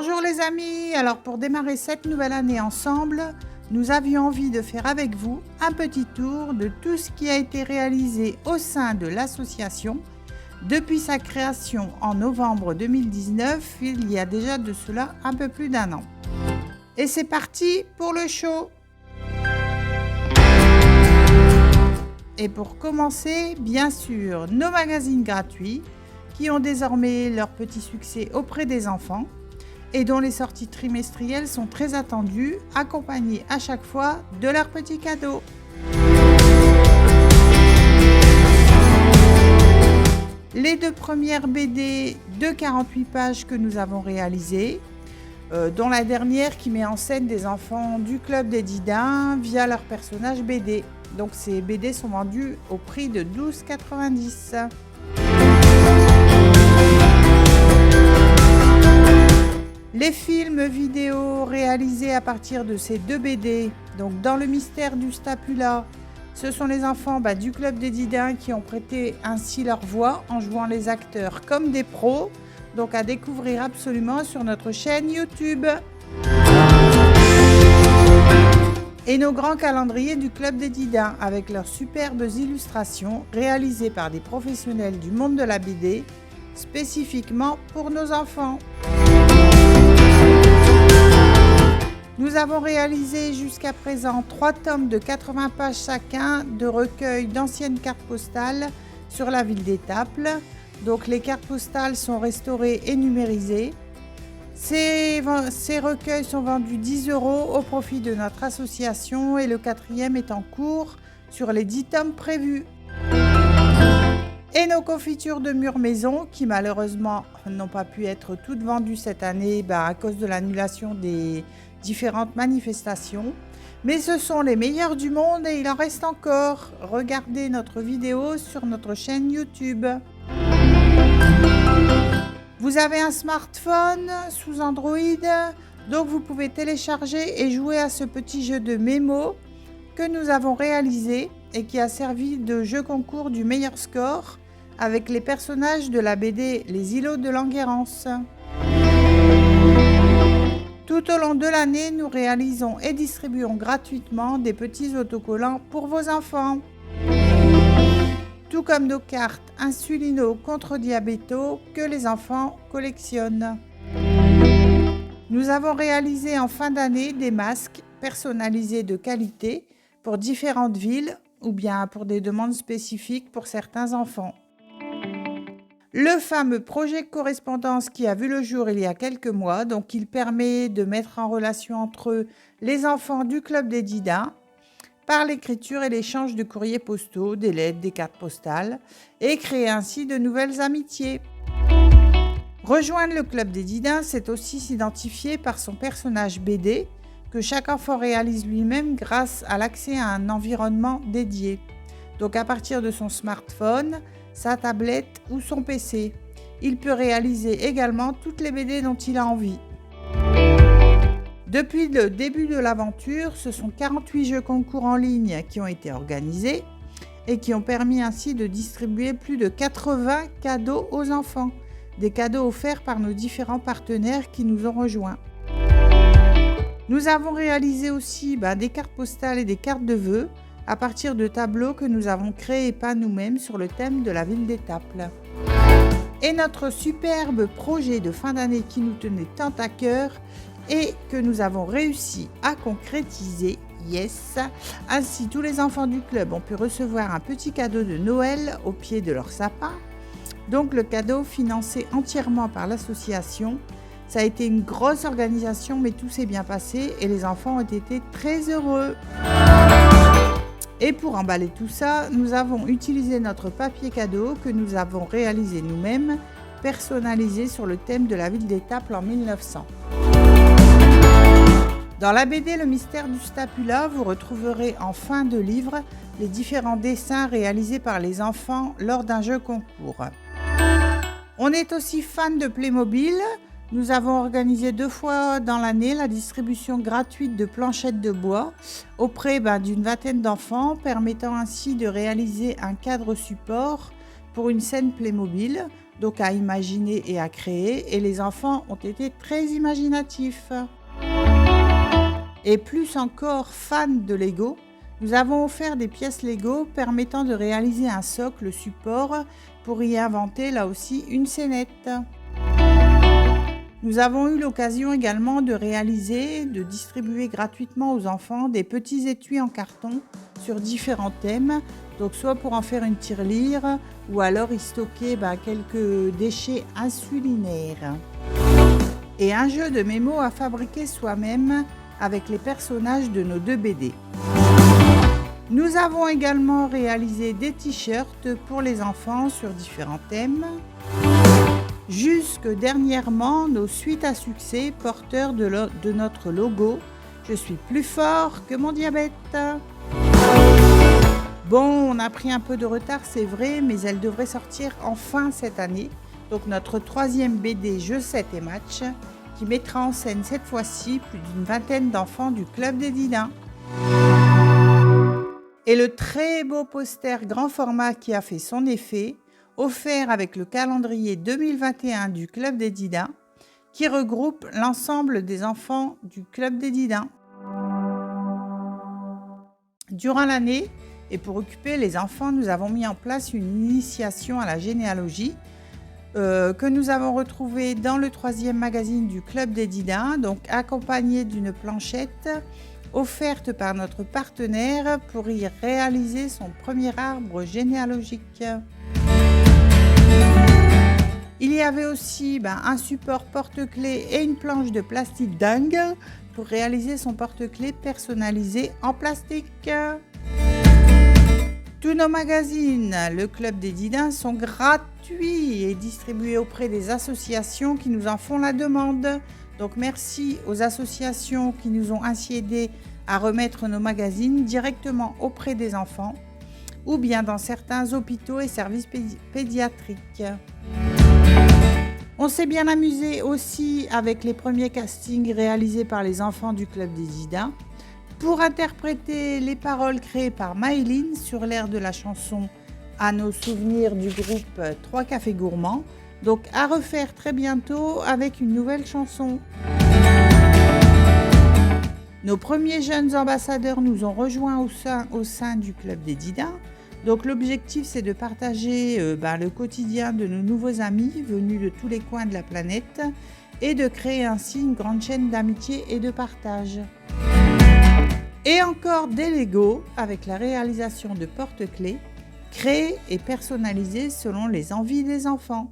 Bonjour les amis, alors pour démarrer cette nouvelle année ensemble, nous avions envie de faire avec vous un petit tour de tout ce qui a été réalisé au sein de l'association depuis sa création en novembre 2019, il y a déjà de cela un peu plus d'un an. Et c'est parti pour le show. Et pour commencer, bien sûr, nos magazines gratuits qui ont désormais leur petit succès auprès des enfants et dont les sorties trimestrielles sont très attendues, accompagnées à chaque fois de leurs petits cadeaux. Les deux premières BD de 48 pages que nous avons réalisées, dont la dernière qui met en scène des enfants du Club des Didins via leurs personnages BD. Donc ces BD sont vendus au prix de 12,90 €. Les films vidéo réalisés à partir de ces deux BD, donc dans le mystère du Stapula, ce sont les enfants du Club des Didins qui ont prêté ainsi leur voix en jouant les acteurs comme des pros, donc à découvrir absolument sur notre chaîne YouTube. Et nos grands calendriers du Club des Didins avec leurs superbes illustrations réalisées par des professionnels du monde de la BD, spécifiquement pour nos enfants. Nous avons réalisé jusqu'à présent 3 tomes de 80 pages chacun de recueils d'anciennes cartes postales sur la ville d'Étaples. Donc les cartes postales sont restaurées et numérisées. Ces recueils sont vendus 10 € au profit de notre association et le 4e est en cours sur les 10 tomes prévus. Et nos confitures de mûres maison qui malheureusement n'ont pas pu être toutes vendues cette année à cause de l'annulation des différentes manifestations. Mais ce sont les meilleurs du monde et il en reste encore. Regardez notre vidéo sur notre chaîne YouTube. Vous avez un smartphone sous Android, donc vous pouvez télécharger et jouer à ce petit jeu de mémo que nous avons réalisé et qui a servi de jeu concours du meilleur score avec les personnages de la BD Les Îlots de Languérance. Tout au long de l'année, nous réalisons et distribuons gratuitement des petits autocollants pour vos enfants. Tout comme nos cartes insulino contre diabéto que les enfants collectionnent. Nous avons réalisé en fin d'année des masques personnalisés de qualité pour différentes villes ou bien pour des demandes spécifiques pour certains enfants. Le fameux projet correspondance qui a vu le jour il y a quelques mois, donc il permet de mettre en relation entre eux les enfants du Club des Didins par l'écriture et l'échange de courriers postaux, des lettres, des cartes postales et créer ainsi de nouvelles amitiés. Rejoindre le Club des Didins, c'est aussi s'identifier par son personnage BD que chaque enfant réalise lui-même grâce à l'accès à un environnement dédié. Donc à partir de son smartphone, sa tablette ou son PC. Il peut réaliser également toutes les BD dont il a envie. Depuis le début de l'aventure, ce sont 48 jeux concours en ligne qui ont été organisés et qui ont permis ainsi de distribuer plus de 80 cadeaux aux enfants. Des cadeaux offerts par nos différents partenaires qui nous ont rejoints. Nous avons réalisé aussi des cartes postales et des cartes de vœux à partir de tableaux que nous avons créés et peints nous-mêmes sur le thème de la ville d'Étaples. Et notre superbe projet de fin d'année qui nous tenait tant à cœur et que nous avons réussi à concrétiser, yes. Ainsi, tous les enfants du club ont pu recevoir un petit cadeau de Noël au pied de leur sapin. Donc le cadeau financé entièrement par l'association. Ça a été une grosse organisation, mais tout s'est bien passé et les enfants ont été très heureux. Et pour emballer tout ça, nous avons utilisé notre papier cadeau que nous avons réalisé nous-mêmes, personnalisé sur le thème de la ville d'Étaples en 1900. Dans la BD Le Mystère du Stapula, vous retrouverez en fin de livre les différents dessins réalisés par les enfants lors d'un jeu concours. On est aussi fan de Playmobil. Nous avons organisé 2 fois dans l'année la distribution gratuite de planchettes de bois auprès d'une vingtaine d'enfants, permettant ainsi de réaliser un cadre support pour une scène Playmobil. donc à imaginer et à créer, et les enfants ont été très imaginatifs. Et plus encore fans de Lego, nous avons offert des pièces Lego permettant de réaliser un socle support pour y inventer là aussi une scénette. Nous avons eu l'occasion également de réaliser, de distribuer gratuitement aux enfants des petits étuis en carton sur différents thèmes, donc soit pour en faire une tirelire ou alors y stocker quelques déchets insulinaires. Et un jeu de mémo à fabriquer soi-même avec les personnages de nos 2 BD. Nous avons également réalisé des t-shirts pour les enfants sur différents thèmes. Jusque dernièrement, nos suites à succès porteurs de notre logo « Je suis plus fort que mon diabète ». Bon, on a pris un peu de retard, c'est vrai, mais elle devrait sortir enfin cette année. Donc notre 3e BD « Jeux 7 et match » qui mettra en scène cette fois-ci plus d'une vingtaine d'enfants du Club des Didins. Et le très beau poster grand format qui a fait son effet, offert avec le calendrier 2021 du Club des Didins, qui regroupe l'ensemble des enfants du Club des Didins. Durant l'année, et pour occuper les enfants, nous avons mis en place une initiation à la généalogie que nous avons retrouvée dans le 3e magazine du Club des Didins, donc accompagnée d'une planchette offerte par notre partenaire pour y réaliser son premier arbre généalogique. Il y avait aussi un support porte-clés et une planche de plastique dingue pour réaliser son porte-clés personnalisé en plastique. Tous nos magazines, le Club des Didins, sont gratuits et distribués auprès des associations qui nous en font la demande. Donc merci aux associations qui nous ont ainsi aidés à remettre nos magazines directement auprès des enfants ou bien dans certains hôpitaux et services pédiatriques. On s'est bien amusé aussi avec les premiers castings réalisés par les enfants du Club des Didins pour interpréter les paroles créées par Maëline sur l'air de la chanson À nos souvenirs du groupe 3 Cafés Gourmands, donc à refaire très bientôt avec une nouvelle chanson. Nos premiers jeunes ambassadeurs nous ont rejoints au sein du Club des Didins. Donc l'objectif, c'est de partager le quotidien de nos nouveaux amis venus de tous les coins de la planète et de créer ainsi une grande chaîne d'amitié et de partage. Et encore des Lego avec la réalisation de porte-clés créés et personnalisés selon les envies des enfants.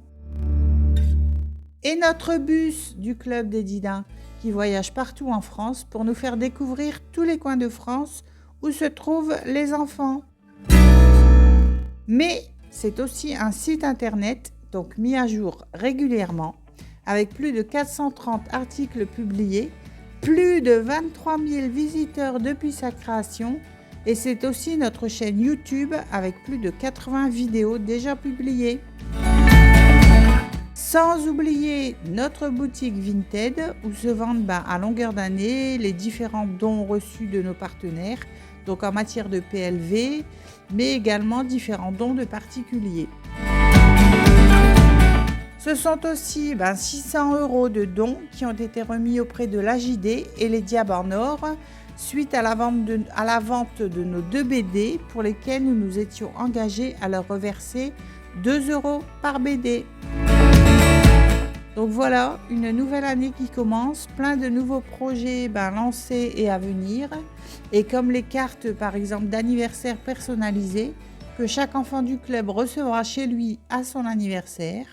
Et notre bus du Club des Didins qui voyage partout en France pour nous faire découvrir tous les coins de France où se trouvent les enfants. Mais c'est aussi un site internet, donc mis à jour régulièrement, avec plus de 430 articles publiés, plus de 23 000 visiteurs depuis sa création, et c'est aussi notre chaîne YouTube avec plus de 80 vidéos déjà publiées. Sans oublier notre boutique Vinted où se vendent à longueur d'année les différents dons reçus de nos partenaires, donc en matière de PLV, mais également différents dons de particuliers. Ce sont aussi 600 € de dons qui ont été remis auprès de l'AJD et les Diables en Or suite à la vente de nos 2 BD pour lesquels nous nous étions engagés à leur reverser 2 € par BD. Donc voilà, une nouvelle année qui commence, plein de nouveaux projets lancés et à venir. Et comme les cartes par exemple d'anniversaire personnalisées que chaque enfant du club recevra chez lui à son anniversaire.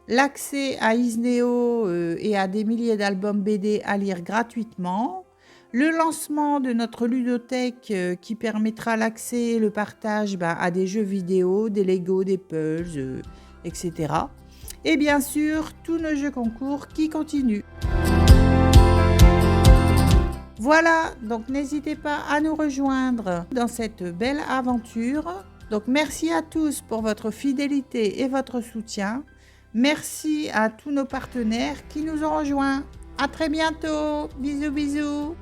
L'accès à Isneo et à des milliers d'albums BD à lire gratuitement. Le lancement de notre ludothèque qui permettra l'accès et le partage à des jeux vidéo, des Lego, des puzzles, etc. Et bien sûr, tous nos jeux concours qui continuent. Voilà, donc n'hésitez pas à nous rejoindre dans cette belle aventure. Donc merci à tous pour votre fidélité et votre soutien. Merci à tous nos partenaires qui nous ont rejoints. À très bientôt. Bisous, bisous.